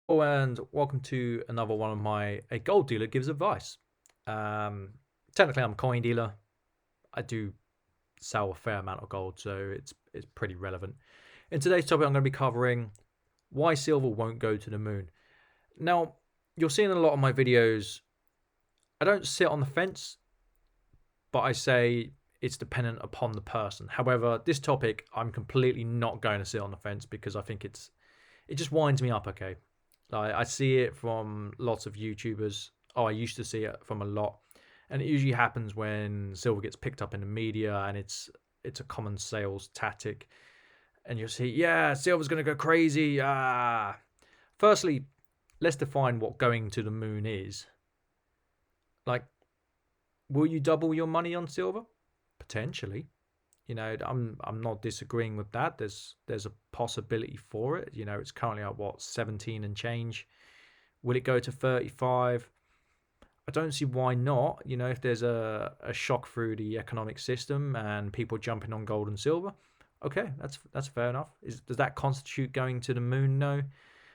Oh, and welcome to another one of my A Gold Dealer Gives Advice. Technically, I'm a coin dealer. I do sell a fair amount of gold, so it's pretty relevant. In today's topic, I'm going to be covering why silver won't go to the moon. Now, you'll see in a lot of my videos, I don't sit on the fence, but I say it's dependent upon the person. However, this topic, I'm completely not going to sit on the fence because I think it just winds me up. Okay, I see it from lots of YouTubers. Oh, I used to see it from a lot, and it usually happens when silver gets picked up in the media, and it's a common sales tactic. And you'll see, yeah, silver's gonna go crazy. Ah, firstly, let's define what going to the moon is. Like, will you double your money on silver? Potentially. I'm not disagreeing with that. There's a possibility for it. It's currently at what, 17 and change. Will it go to 35? I don't see why not. If there's a shock through the economic system and people jumping on gold and silver, okay, that's fair enough. Does that constitute going to the moon? No.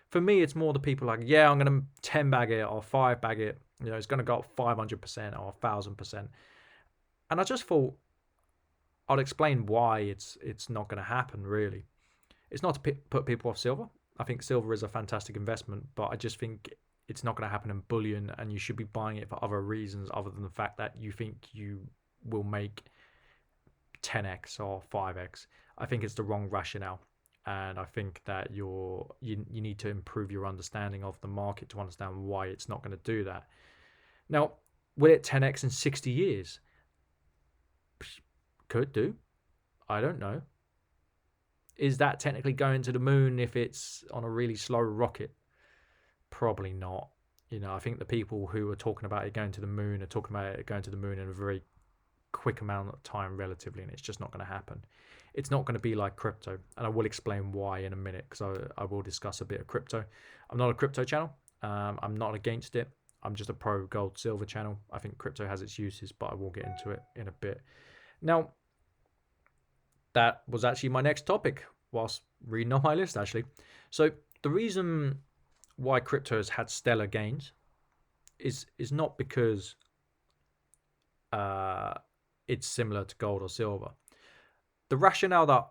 For me, it's more the people like, yeah, I'm gonna 10 bag it or 5 bag it. It's gonna go up 500% or 1,000%. And I just thought I'd explain why it's not going to happen. Really, it's not to put people off silver. I think silver is a fantastic investment, but I just think it's not going to happen in bullion, and you should be buying it for other reasons other than the fact that you think you will make 10x or 5x. I think it's the wrong rationale, and I think that you need to improve your understanding of the market to understand why it's not going to do that. Now, will it 10x in 60 years? Could do. I don't know. Is that technically going to the moon if it's on a really slow rocket? Probably not. I think the people who are talking about it going to the moon are talking about it going to the moon in a very quick amount of time, relatively, and it's just not going to happen. It's not going to be like crypto, and I will explain why in a minute because I will discuss a bit of crypto. I'm not a crypto channel. I'm not against it. I'm just a pro gold silver channel. I think crypto has its uses, but I will get into it in a bit. Now, that was actually my next topic whilst reading on my list, actually. So the reason why crypto has had stellar gains is not because it's similar to gold or silver. The rationale that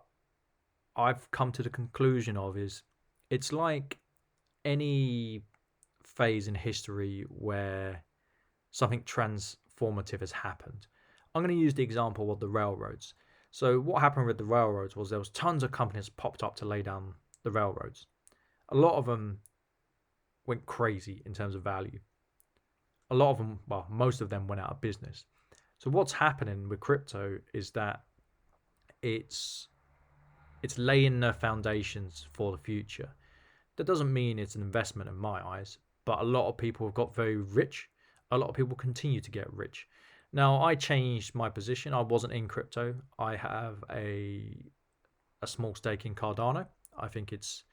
I've come to the conclusion of is it's like any phase in history where something transformative has happened. I'm going to use the example of the railroads. So what happened with the railroads was there was tons of companies popped up to lay down the railroads. A lot of them went crazy in terms of value. A lot of them, well, most of them went out of business. So what's happening with crypto is that it's laying the foundations for the future. That doesn't mean it's an investment in my eyes, but a lot of people have got very rich. A lot of people continue to get rich. Now, I changed my position. I wasn't in crypto. I have a small stake in Cardano. I think it's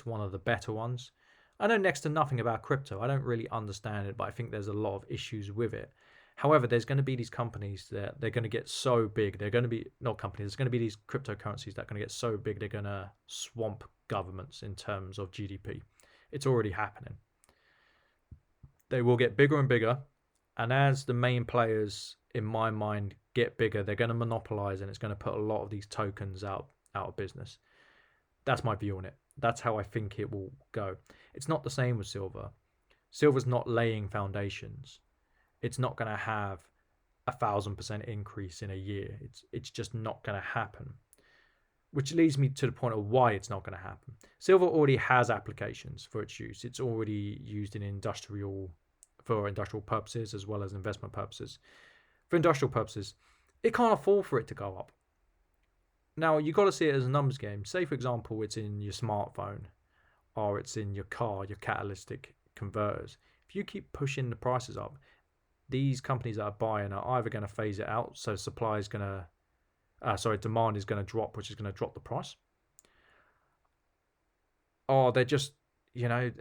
one of the better ones. I know next to nothing about crypto. I don't really understand it, but I think there's a lot of issues with it. However, there's going to be these companies that they're going to get so big. They're going to be not companies. There's going to be these cryptocurrencies that are going to get so big they're going to swamp governments in terms of GDP. It's already happening. They will get bigger and bigger, and as the main players, in my mind, get bigger, they're going to monopolize, and it's going to put a lot of these tokens out of business. That's my view on it. That's how I think it will go. It's not the same with silver. Silver's not laying foundations. It's not going to have 1,000% increase in a year. It's just not going to happen. Which leads me to the point of why it's not going to happen. Silver already has applications for its use. It's already used in industrial purposes as well as investment purposes. For industrial purposes, it can't afford for it to go up. Now, you've got to see it as a numbers game. Say, for example, it's in your smartphone or it's in your car, your catalytic converters. If you keep pushing the prices up, these companies that are buying are either going to phase it out, so supply is going to, demand is going to drop, which is going to drop the price, or they're just, they're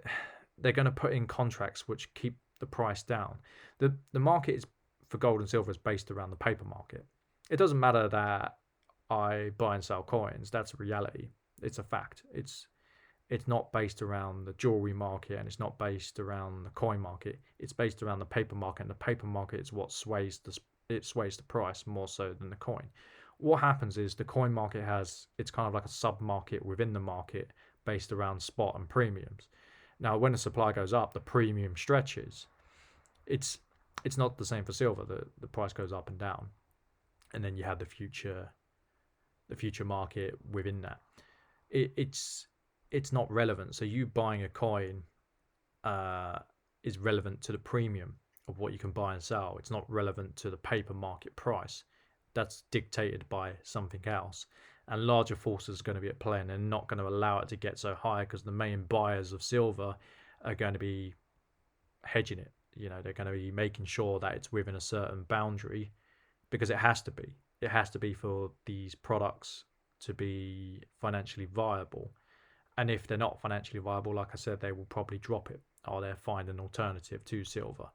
going to put in contracts which keep the price down. The market is for gold and silver is based around the paper market. It doesn't matter that I buy and sell coins. That's a reality. It's a fact. It's It's not based around the jewelry market, and it's not based around the coin market. It's based around the paper market, and the paper market is what sways the price more so than the coin. What happens is the coin market it's kind of like a sub market within the market based around spot and premiums. Now, when the supply goes up, the premium stretches. It's it's not the same for silver. The price goes up and down, and then you have the future market within that. It's not relevant. So you buying a coin is relevant to the premium of what you can buy and sell. It's not relevant to the paper market price. That's dictated by something else. And larger forces are going to be at play, and they're not going to allow it to get so high because the main buyers of silver are going to be hedging it. They're going to be making sure that it's within a certain boundary because it has to be. It has to be for these products to be financially viable. And if they're not financially viable, like I said, they will probably drop it or they'll find an alternative to silver.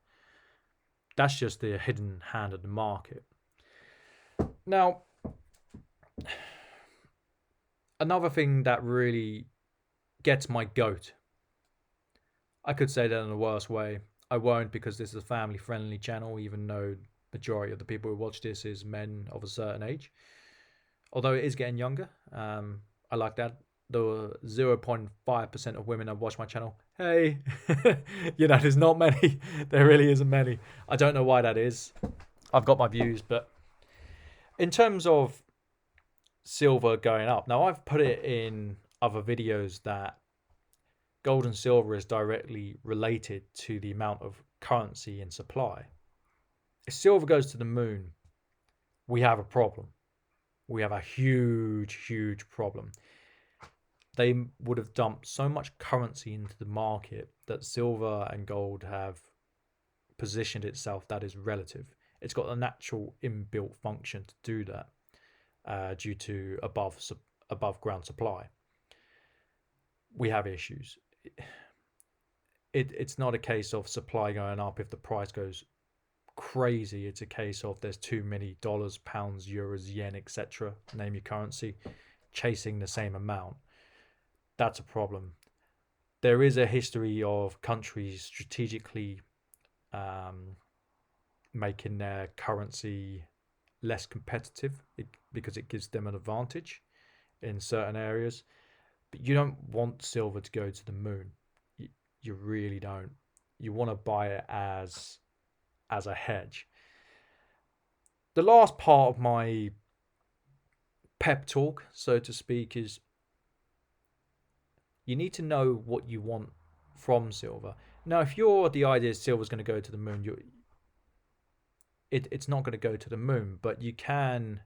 That's just the hidden hand of the market. Now, another thing that really gets my goat, I could say that in the worst way. I won't, because this is a family-friendly channel, even though majority of the people who watch this is men of a certain age. Although it is getting younger. I like that. The 0.5% of women that watch my channel, hey, there's not many. There really isn't many. I don't know why that is. I've got my views, but in terms of silver going up, now I've put it in other videos that gold and silver is directly related to the amount of currency in supply. If silver goes to the moon, we have a problem. We have a huge, huge problem. They would have dumped so much currency into the market that silver and gold have positioned itself that is relative. It's got a natural inbuilt function to do that due to above ground supply. We have issues. It's not a case of supply going up if the price goes crazy. It's a case of there's too many dollars, pounds, euros, yen, etc., name your currency, chasing the same amount. That's a problem. There is a history of countries strategically making their currency less competitive because it gives them an advantage in certain areas. But you don't want silver to go to the moon. You really don't. You want to buy it as a hedge. The last part of my pep talk, so to speak, is you need to know what you want from silver. Now, if the idea is silver's going to go to the moon, it's not going to go to the moon, but you can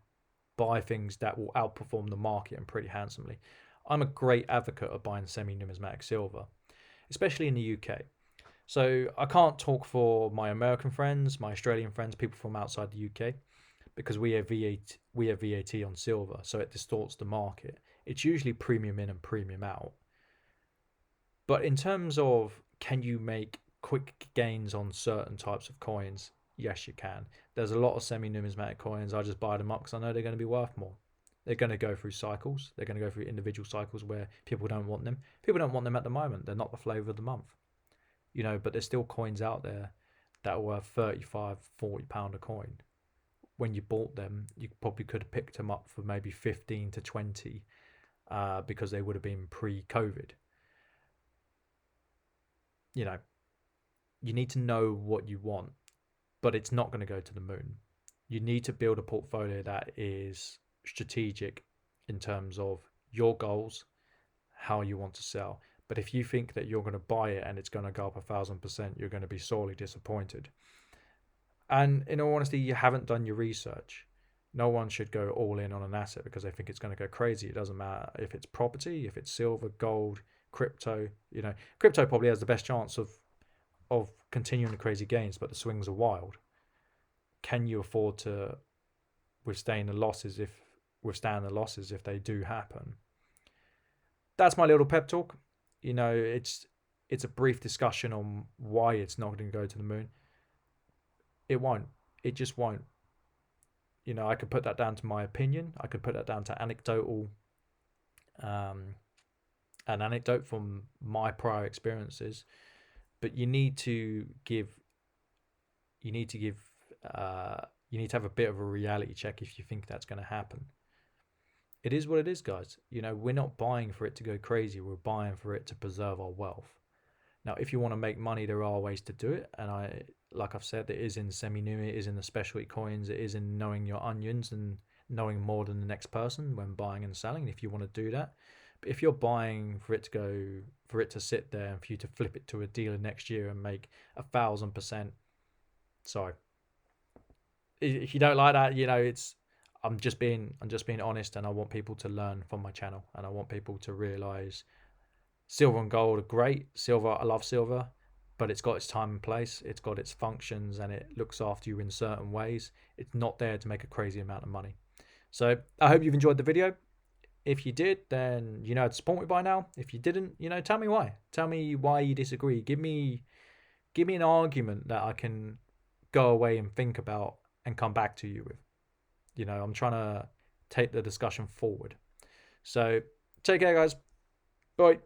buy things that will outperform the market and pretty handsomely. I'm a great advocate of buying semi-numismatic silver, especially in the UK. So I can't talk for my American friends, my Australian friends, people from outside the UK, because we have VAT on silver, so it distorts the market. It's usually premium in and premium out. But in terms of, can you make quick gains on certain types of coins? Yes, you can. There's a lot of semi-numismatic coins. I just buy them up because I know they're going to be worth more. They're going to go through cycles. They're going to go through individual cycles where people don't want them. People don't want them at the moment. They're not the flavour of the month. But there's still coins out there that are worth £35, £40 a coin. When you bought them, you probably could have picked them up for maybe 15 to 20 because they would have been pre-COVID. You need to know what you want, but it's not going to go to the moon. You need to build a portfolio that is strategic in terms of your goals, how you want to sell. But if you think that you're going to buy it and it's going to go up 1,000%, you're going to be sorely disappointed. And in all honesty, you haven't done your research. No one should go all in on an asset because they think it's going to go crazy. It doesn't matter if it's property, if it's silver, gold, crypto. Crypto probably has the best chance of continuing the crazy gains, but the swings are wild. Can you afford to withstand the losses if they do happen? That's my little pep talk. It's a brief discussion on why it's not going to go to the moon. It won't. It just won't. I could put that down to my opinion. I could put that down to anecdotal an anecdote from my prior experiences, but you need to give you need to give you need to have a bit of a reality check if you think that's going to happen. It is what it is, guys. We're not buying for it to go crazy. We're buying for it to preserve our wealth. Now, if you want to make money, there are ways to do it. And like I've said, it is in semi-new, it is in the specialty coins, it is in knowing your onions and knowing more than the next person when buying and selling, if you want to do that. But if you're buying for it to sit there and for you to flip it to a dealer next year and make 1,000%, sorry. If you don't like that, I'm just being honest, and I want people to learn from my channel, and I want people to realize silver and gold are great. I love silver, but it's got its time and place. It's got its functions, and it looks after you in certain ways. It's not there to make a crazy amount of money. So I hope you've enjoyed the video. If you did, then you know how to support me by now. If you didn't, tell me why. Tell me why you disagree. Give me an argument that I can go away and think about and come back to you with. I'm trying to take the discussion forward. So take care, guys. Bye.